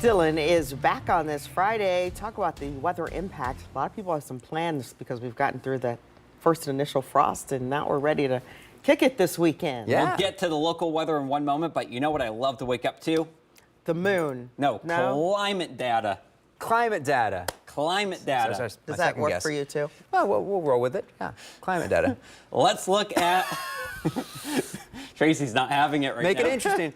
Dylan is back on this Friday. Talk about the weather impact. A lot of people have some plans because we've gotten through the first initial frost and now we're ready to kick it this weekend. Yeah. We'll get to the local weather in one moment, but you know what I love to wake up to? The moon. No, climate data. Climate data. Climate data. Does that work for you too? Well, we'll roll with it. Yeah, climate data. Let's look at... Tracy's not having it right Make now. it interesting.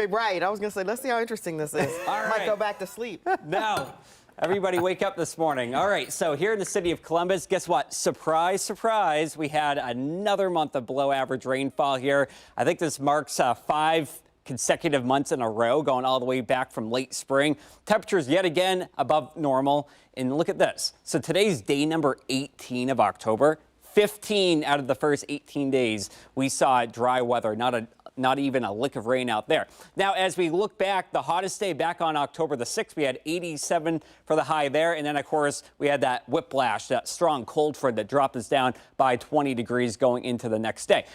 Right. I was going to say, let's see how interesting this is. All I might right. go back to sleep. No. Everybody wake up this morning. All right, so here in the city of Columbus, guess what? Surprise, surprise, we had another month of below average rainfall here. I think this marks 5 consecutive months in a row, going all the way back from late spring. Temperatures yet again above normal. And look at this. So today's day number 18 of October. 15 out of the first 18 days, we saw dry weather, not even a lick of rain out there. Now, as we look back, the hottest day back on October the 6th, we had 87 for the high there. And then, of course, we had that whiplash, that strong cold front that dropped us down by 20 degrees going into the next day.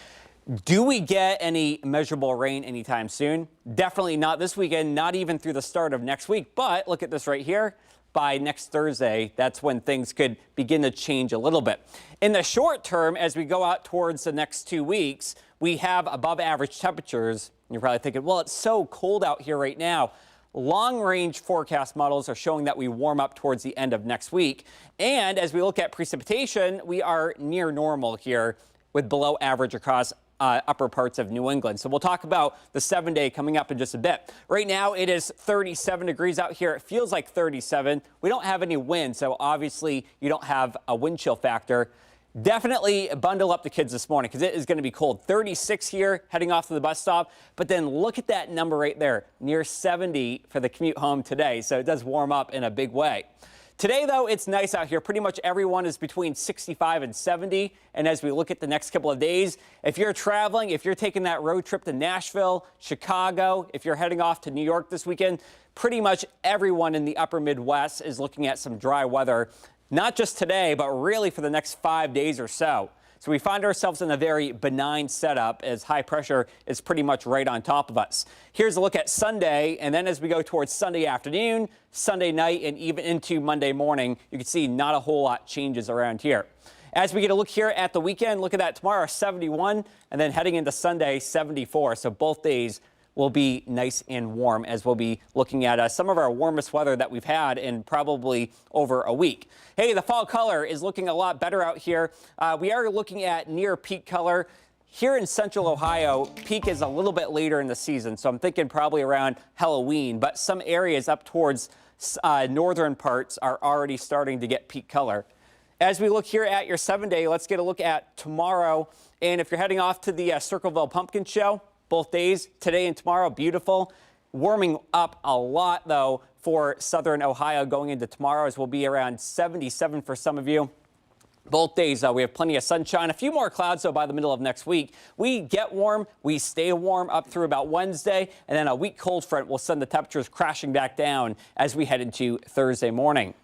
Do we get any measurable rain anytime soon? Definitely not this weekend, not even through the start of next week. But look at this right here. By next Thursday, that's when things could begin to change a little bit. In the short term, as we go out towards the next 2 weeks, we have above average temperatures. You're probably thinking, well, it's so cold out here right now. Long range forecast models are showing that we warm up towards the end of next week. And as we look at precipitation, we are near normal here with below average across upper parts of New England. So we'll talk about the 7-day coming up in just a bit. Right now it is 37 degrees out here. It feels like 37. We don't have any wind, so obviously you don't have a wind chill factor. Definitely bundle up the kids this morning because it is going to be cold. 36 here heading off to the bus stop, but then look at that number right there, near 70 for the commute home today. So it does warm up in a big way. Today, though, it's nice out here. Pretty much everyone is between 65 and 70. And as we look at the next couple of days, if you're traveling, if you're taking that road trip to Nashville, Chicago, if you're heading off to New York this weekend, pretty much everyone in the upper Midwest is looking at some dry weather, not just today, but really for the next 5 days or so. So we find ourselves in a very benign setup as high pressure is pretty much right on top of us. Here's a look at Sunday, and then as we go towards Sunday afternoon, Sunday night, and even into Monday morning, you can see not a whole lot changes around here. As we get a look here at the weekend, look at that tomorrow, 71, and then heading into Sunday, 74. So both days will be nice and warm as we'll be looking at some of our warmest weather that we've had in probably over a week. Hey, the fall color is looking a lot better out here. We are looking at near peak color. Here in central Ohio, peak is a little bit later in the season, so I'm thinking probably around Halloween, but some areas up towards northern parts are already starting to get peak color. As we look here at your 7-day, let's get a look at tomorrow. And if you're heading off to the Circleville Pumpkin Show, both days, today and tomorrow, beautiful. Warming up a lot, though, for southern Ohio going into tomorrow, as we'll be around 77 for some of you. Both days, we have plenty of sunshine. A few more clouds, though, by the middle of next week. We get warm. We stay warm up through about Wednesday, and then a weak cold front will send the temperatures crashing back down as we head into Thursday morning.